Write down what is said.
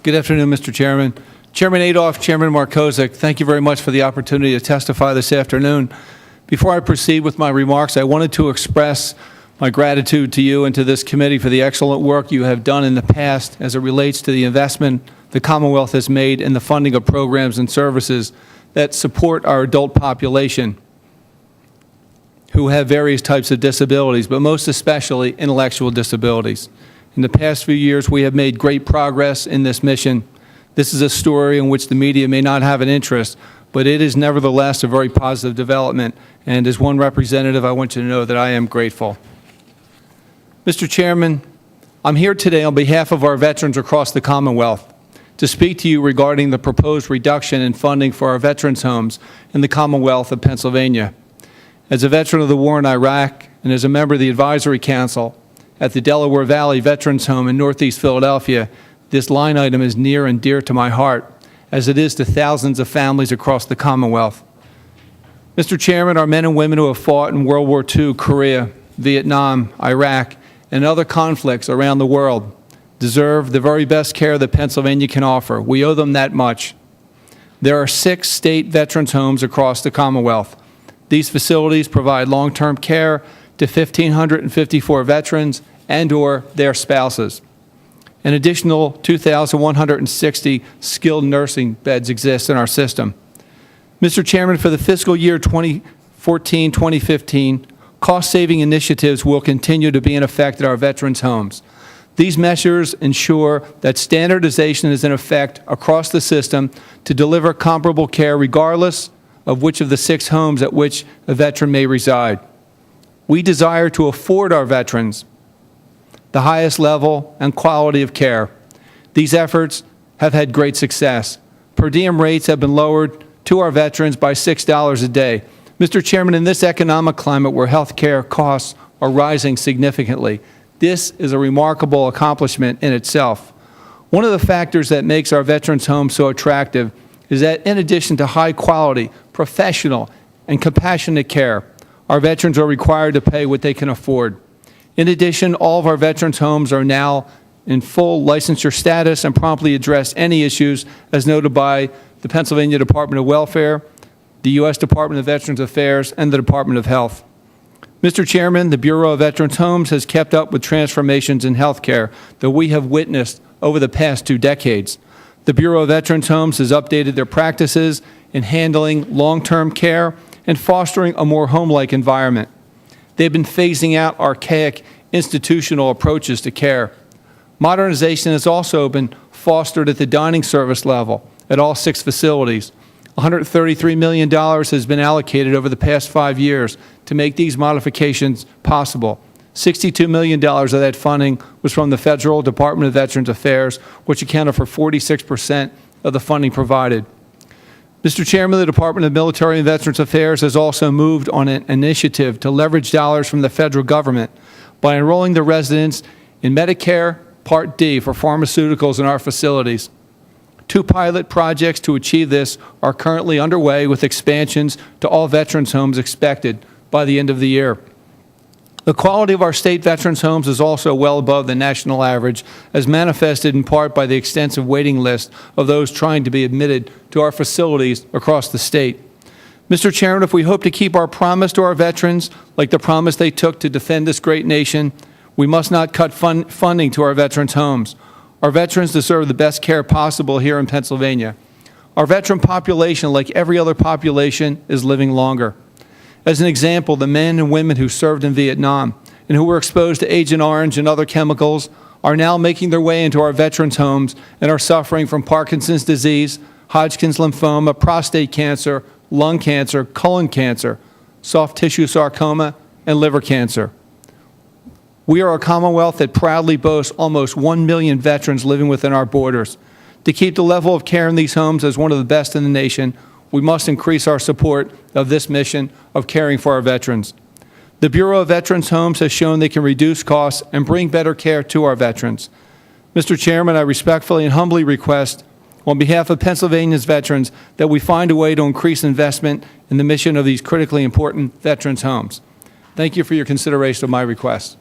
Good afternoon, Mr. Chairman. Chairman Adolph, Chairman Markozik, thank you very much for the opportunity to testify this afternoon. Before I proceed with my remarks, I wanted to express my gratitude to you and to this committee for the excellent work you have done in the past as it relates to the investment the Commonwealth has made in the funding of programs and services that support our adult population who have various types of disabilities, but most especially intellectual disabilities. In the past few years, we have made great progress in this mission. This is a story in which the media may not have an interest, but it is nevertheless a very positive development, and as one representative, I want you to know that I am grateful. Mr. Chairman, I'm here today on behalf of our veterans across the Commonwealth to speak to you regarding the proposed reduction in funding for our veterans' homes in the Commonwealth of Pennsylvania. As a veteran of the war in Iraq and as a member of the Advisory Council at the Delaware Valley Veterans Home in Northeast Philadelphia, this line item is near and dear to my heart, as it is to thousands of families across the Commonwealth. Mr. Chairman, our men and women who have fought in World War II, Korea, Vietnam, Iraq, and other conflicts around the world deserve the very best care that Pennsylvania can offer. We owe them that much. There are 6 state veterans homes across the Commonwealth. These facilities provide long-term care to 1,554 veterans and/or their spouses. An additional 2,160 skilled nursing beds exist in our system. Mr. Chairman, for the fiscal year 2014-2015, cost-saving initiatives will continue to be in effect at our veterans' homes. These measures ensure that standardization is in effect across the system to deliver comparable care regardless of which of the 6 homes at which a veteran may reside. We desire to afford our veterans the highest level and quality of care. These efforts have had great success. Per diem rates have been lowered to our veterans by $6 a day. Mr. Chairman, in this economic climate where health care costs are rising significantly, this is a remarkable accomplishment in itself. One of the factors that makes our veterans' homes so attractive is that in addition to high quality, professional, and compassionate care, our veterans are required to pay what they can afford. In addition, all of our veterans' homes are now in full licensure status and promptly address any issues as noted by the Pennsylvania Department of Welfare, the U.S. Department of Veterans Affairs, and the Department of Health. Mr. Chairman, the Bureau of Veterans Homes has kept up with transformations in health care that we have witnessed over the past 2 decades. The Bureau of Veterans Homes has updated their practices in handling long-term care and fostering a more home-like environment. They've been phasing out archaic institutional approaches to care. Modernization has also been fostered at the dining service level at all 6 facilities. $133 million has been allocated over the past 5 years to make these modifications possible. $62 million of that funding was from the Federal Department of Veterans Affairs, which accounted for 46% of the funding provided. Mr. Chairman, the Department of Military and Veterans Affairs has also moved on an initiative to leverage dollars from the federal government by enrolling the residents in Medicare Part D for pharmaceuticals in our facilities. 2 pilot projects to achieve this are currently underway, with expansions to all veterans' homes expected by the end of the year. The quality of our state veterans' homes is also well above the national average, as manifested in part by the extensive waiting list of those trying to be admitted to our facilities across the state. Mr. Chairman, if we hope to keep our promise to our veterans, like the promise they took to defend this great nation, we must not cut funding to our veterans' homes. Our veterans deserve the best care possible here in Pennsylvania. Our veteran population, like every other population, is living longer. As an example, the men and women who served in Vietnam and who were exposed to Agent Orange and other chemicals are now making their way into our veterans' homes and are suffering from Parkinson's disease, Hodgkin's lymphoma, prostate cancer, lung cancer, colon cancer, soft tissue sarcoma, and liver cancer. We are a Commonwealth that proudly boasts almost 1 million veterans living within our borders. To keep the level of care in these homes as one of the best in the nation, we must increase our support of this mission of caring for our veterans. The Bureau of Veterans Homes has shown they can reduce costs and bring better care to our veterans. Mr. Chairman, I respectfully and humbly request, on behalf of Pennsylvania's veterans, that we find a way to increase investment in the mission of these critically important veterans' homes. Thank you for your consideration of my request.